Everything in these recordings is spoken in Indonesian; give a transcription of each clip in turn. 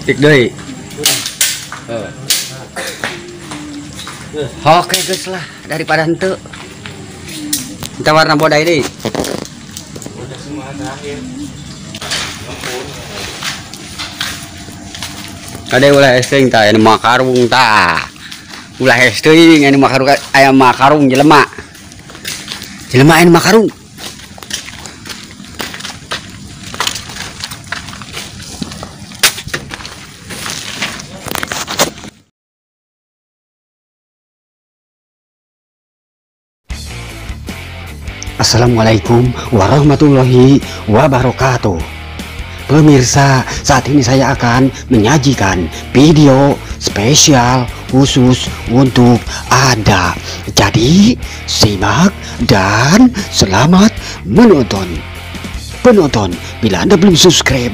Tik deui. Oke guys lah, daripada henteu. Kita warna bodai deui. Udah semua terakhir. Ada ulah esteng ta anu makarung ta. Ulah esteng anu makarung aya makarung jelema. Jelema anu makarung. Assalamualaikum warahmatullahi wabarakatuh. Pemirsa, saat ini saya akan menyajikan video spesial khusus untuk Anda. Jadi, simak dan selamat menonton. Penonton, bila Anda belum subscribe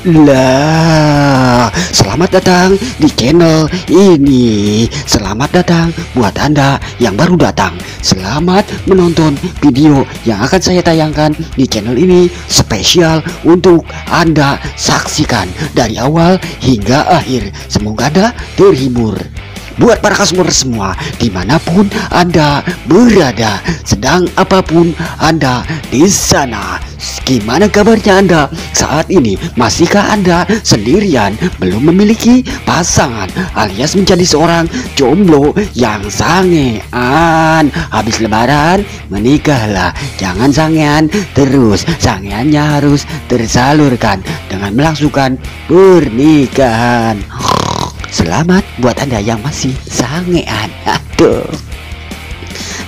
lah. Selamat datang di channel ini. Selamat datang buat Anda yang baru datang. Selamat menonton video yang akan saya tayangkan di channel ini spesial untuk Anda. Saksikan dari awal hingga akhir. Semoga Anda terhibur. Buat para customer semua, dimanapun Anda berada, sedang apapun Anda di sana, gimana kabarnya Anda saat ini? Masihkah Anda sendirian, belum memiliki pasangan, alias menjadi seorang jomblo yang sangean? Habis lebaran, menikahlah. Jangan sangean terus, sangeannya harus tersalurkan dengan melangsungkan pernikahan. Selamat buat Anda yang masih sangean. Aduh.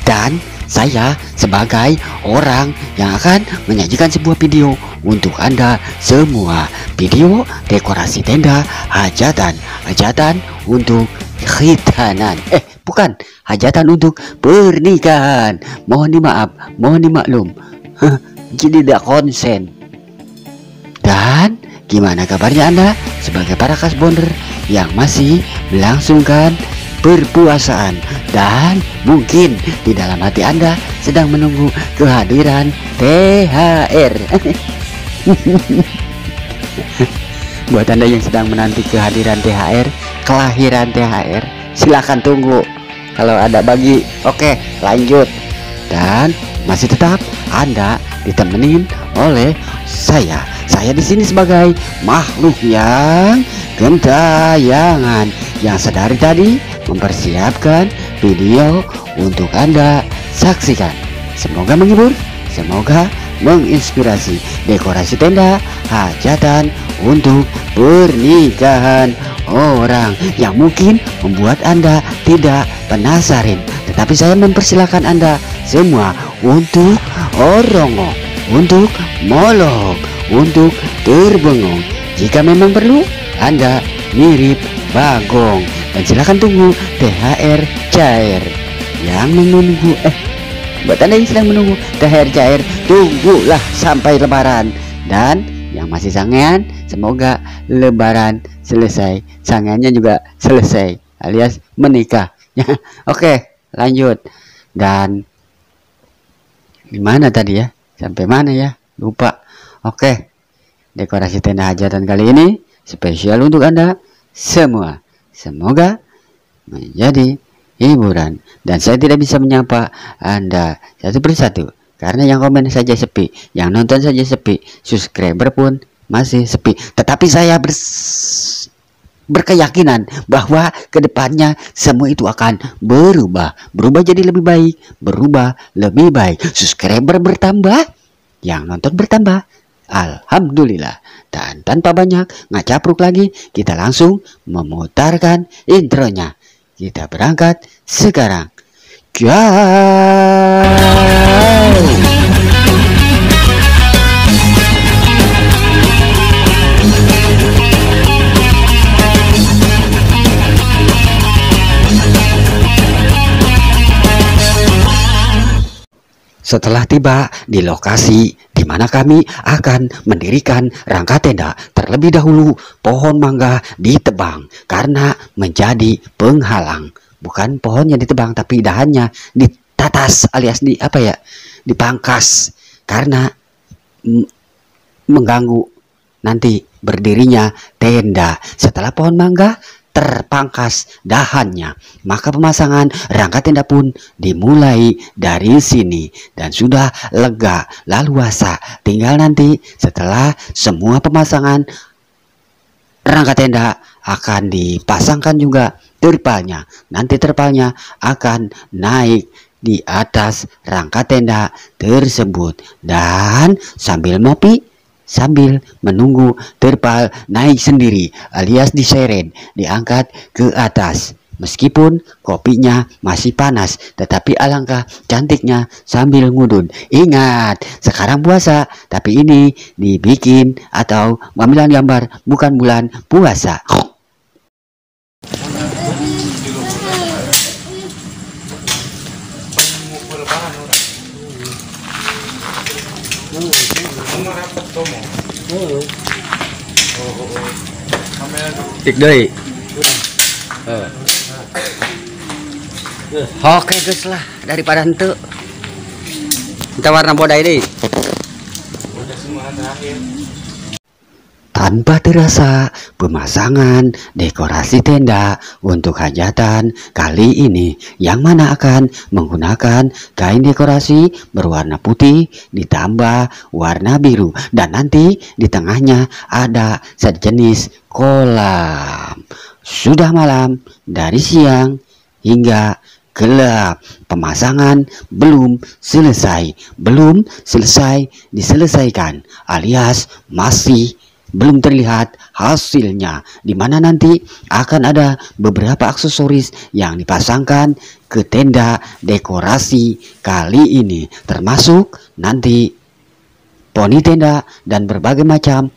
Dan saya sebagai orang yang akan menyajikan sebuah video untuk Anda semua. Video dekorasi tenda hajatan. Hajatan untuk khitanan. Bukan, hajatan untuk pernikahan. Mohon dimaaf, mohon dimaklum. Jadi tidak konsen. Dan gimana kabarnya Anda sebagai para kasbonder yang masih melangsungkan berpuasaan, dan mungkin di dalam hati Anda sedang menunggu kehadiran THR. Buat Anda yang sedang menanti kehadiran THR, kelahiran THR, silakan tunggu. Kalau ada bagi, oke, lanjut. Dan masih tetap Anda ditemenin oleh saya. Saya di sini sebagai makhluk yang gentayangan yang sedari tadi mempersiapkan video untuk Anda saksikan. Semoga menghibur, semoga menginspirasi. Dekorasi tenda hajatan untuk pernikahan orang yang mungkin membuat Anda tidak penasaran, tetapi saya mempersilahkan Anda semua untuk orongo, untuk molok, untuk terbengong. Jika memang perlu, Anda mirip bagong. Dan silakan tunggu THR cair yang menunggu. Buat Anda yang sedang menunggu THR cair, tunggulah sampai lebaran. Dan yang masih sangean, semoga lebaran selesai, sangeannya juga selesai, alias menikah. Oke, lanjut. Dan gimana tadi ya? Sampai mana ya? Lupa. Oke, dekorasi tenda hajatan kali ini spesial untuk Anda semua. Semoga menjadi hiburan. Dan saya tidak bisa menyapa Anda satu persatu karena yang komen saja sepi, yang nonton saja sepi, subscriber pun masih sepi. Tetapi saya berkeyakinan bahwa kedepannya semua itu akan berubah jadi lebih baik, berubah lebih baik. Subscriber bertambah, yang nonton bertambah. Alhamdulillah. Dan tanpa banyak ngacapruk lagi, kita langsung memutarkan intronya. Kita berangkat sekarang. Go! Setelah tiba di lokasi di mana kami akan mendirikan rangka tenda, terlebih dahulu pohon mangga ditebang karena menjadi penghalang. bukan pohonnya ditebang tapi dahannya ditatas alias dipangkas karena mengganggu nanti berdirinya tenda. Setelah pohon mangga terpangkas dahannya, maka pemasangan rangka tenda pun dimulai dari sini dan sudah lega leluasa. Tinggal nanti setelah semua pemasangan rangka tenda akan dipasangkan juga terpalnya. Nanti terpalnya akan naik di atas rangka tenda tersebut dan sambil ngopi, sambil menunggu terpal naik sendiri alias diseret, diangkat ke atas. Meskipun kopinya masih panas, tetapi alangkah cantiknya sambil ngudun. Ingat, sekarang puasa, tapi ini dibikin atau ngambilan gambar bukan bulan puasa. Tik deui. Oke guys lah, daripada henteu. Kita warna bodai deh. Udah semua terakhir. Tanpa terasa, pemasangan dekorasi tenda untuk hajatan kali ini yang mana akan menggunakan kain dekorasi berwarna putih ditambah warna biru dan nanti di tengahnya ada sejenis kolam. Sudah malam dari siang hingga gelap. Pemasangan belum selesai diselesaikan alias masih belum terlihat hasilnya, di mana nanti akan ada beberapa aksesoris yang dipasangkan ke tenda dekorasi kali ini, termasuk nanti poni tenda dan berbagai macam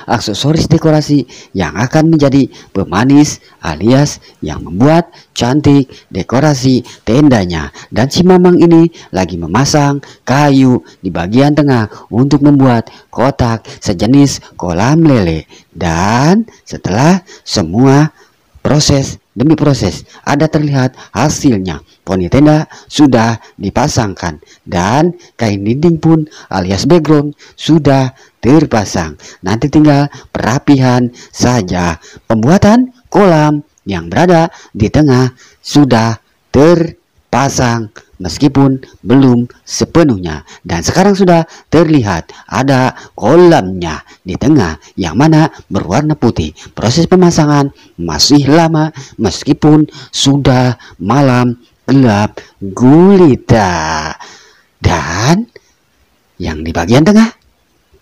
aksesoris dekorasi yang akan menjadi pemanis alias yang membuat cantik dekorasi tendanya. Dan si Mamang ini lagi memasang kayu di bagian tengah untuk membuat kotak sejenis kolam lele. Dan setelah semua proses demi proses ada terlihat hasilnya, poni tenda sudah dipasangkan dan kain dinding pun alias background sudah terpasang. Nanti tinggal perapihan saja. Pembuatan kolam yang berada di tengah sudah terpasang meskipun belum sepenuhnya, dan sekarang sudah terlihat ada kolamnya di tengah yang mana berwarna putih. Proses pemasangan masih lama meskipun sudah malam gelap gulita. Dan yang di bagian tengah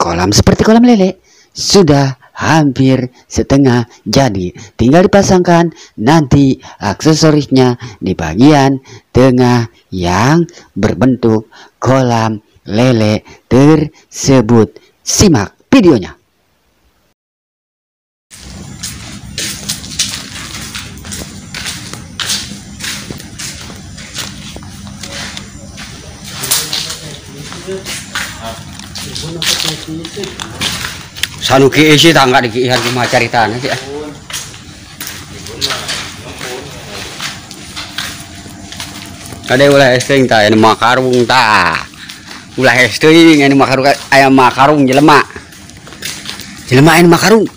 kolam seperti kolam lele sudah hampir setengah jadi, tinggal dipasangkan nanti aksesorisnya di bagian tengah yang berbentuk kolam lele tersebut. Simak videonya. Sanuki isi tangga di kihan cuma cari tanah sih. Ada ulah esteng ta anu makarung ta. Ulah esteng anu makarung aya makarung jelema. Jelema anu makarung.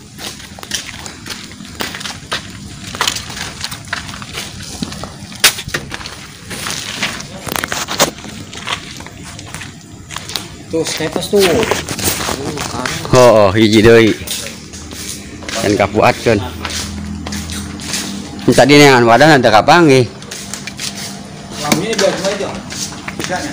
Tuh status tuh. Oh, hiji deui. Can kapuatkeun. Tadi neangan wadah teu kapanggih. Lampunya biar aja. Bisanya.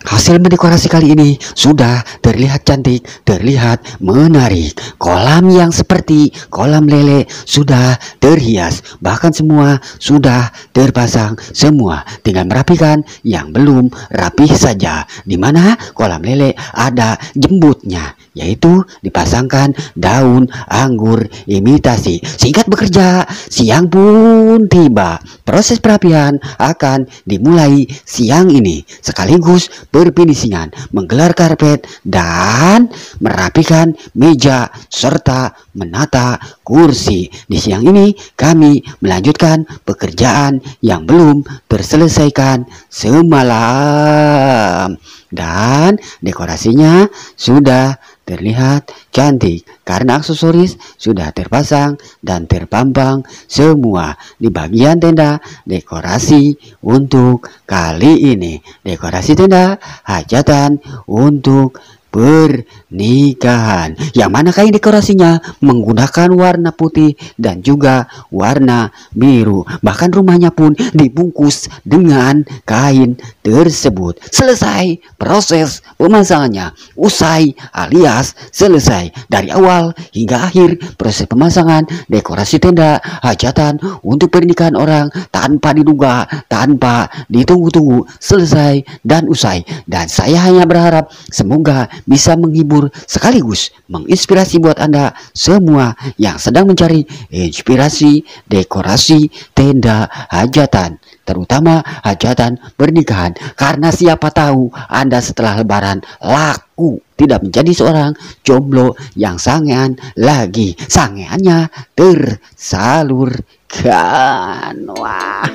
Hasil mendekorasi kali ini sudah terlihat cantik, terlihat menarik. Kolam yang seperti kolam lele sudah terhias, bahkan semua sudah terpasang semua. Tinggal merapikan yang belum rapih saja. Di mana kolam lele ada jembutnya, yaitu dipasangkan daun anggur imitasi. Singkat bekerja, siang pun tiba. Proses perapian akan dimulai siang ini sekaligus berpinisingan, menggelar karpet, dan merapikan meja serta menata kursi. Di siang ini kami melanjutkan pekerjaan yang belum terselesaikan semalam, dan dekorasinya sudah terlihat cantik karena aksesoris sudah terpasang dan terpampang semua di bagian tenda dekorasi untuk kali ini. Dekorasi tenda hajatan untuk pernikahan, yang mana kain dekorasinya menggunakan warna putih dan juga warna biru. Bahkan rumahnya pun dibungkus dengan kain tersebut. Selesai proses pemasangannya, usai alias selesai dari awal hingga akhir proses pemasangan dekorasi tenda hajatan untuk pernikahan orang tanpa diduga, tanpa ditunggu-tunggu, selesai dan usai. Dan saya hanya berharap semoga bisa menghibur sekaligus menginspirasi buat Anda semua yang sedang mencari inspirasi dekorasi tenda hajatan, terutama hajatan pernikahan. Karena siapa tahu Anda setelah lebaran laku tidak menjadi seorang jomblo yang sangean lagi, sangeannya tersalurkan. Wah.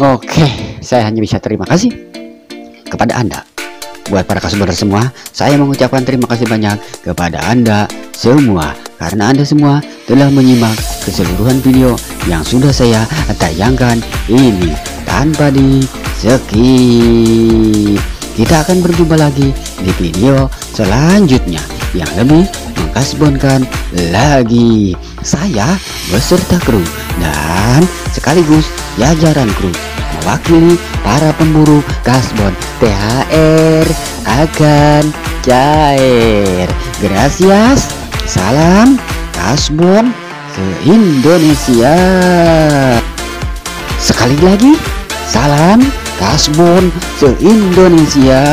Oke, saya hanya bisa terima kasih kepada Anda. Buat para customer semua, saya mengucapkan terima kasih banyak kepada Anda semua, karena Anda semua telah menyimak keseluruhan video yang sudah saya tayangkan ini tanpa di skip. Kita akan berjumpa lagi di video selanjutnya yang lebih mengkasbonkan lagi. Saya beserta kru dan sekaligus jajaran kru mewakili para pemburu kasbon THR akan cair. Gracias, salam kasbon se-Indonesia. Sekali lagi, salam kasbon se-Indonesia.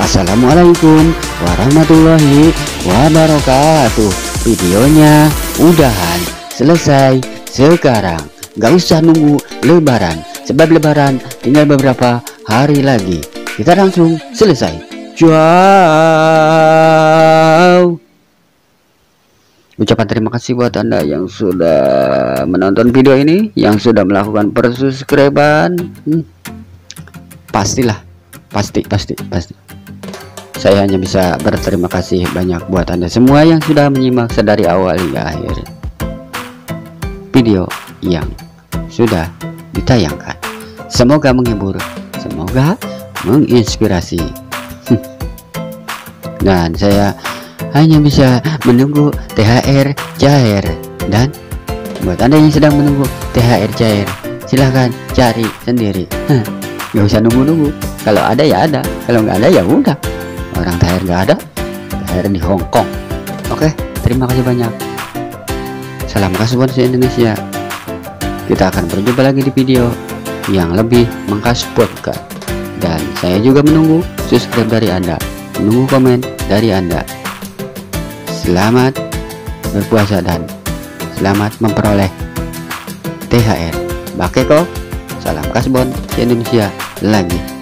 Assalamualaikum warahmatullahi wabarakatuh. Videonya udahan selesai sekarang. Gak usah nunggu lebaran, sebab lebaran tinggal beberapa hari lagi. Kita langsung selesai. Ciao. Ucapan terima kasih buat Anda yang sudah menonton video ini, yang sudah melakukan persubscriban. Pastilah, pasti. Saya hanya bisa berterima kasih banyak buat Anda semua yang sudah menyimak sedari awal hingga akhir video yang sudah ditayangkan. Semoga menghibur, semoga menginspirasi. Dan saya hanya bisa menunggu THR cair. Dan buat Anda yang sedang menunggu THR cair, silahkan cari sendiri. Gak usah nunggu-nunggu. Kalau ada ya ada, kalau nggak ada ya udah. Orang THR nggak ada, THR di Hong Kong. Oke, terima kasih banyak. Salam kasbon se-Indonesia. Kita akan berjumpa lagi di video yang lebih mengkasbonkan. Dan saya juga menunggu subscribe dari Anda, menunggu komen dari Anda. Selamat berpuasa dan selamat memperoleh THR. Bakeko, salam kasbon se-Indonesia lagi.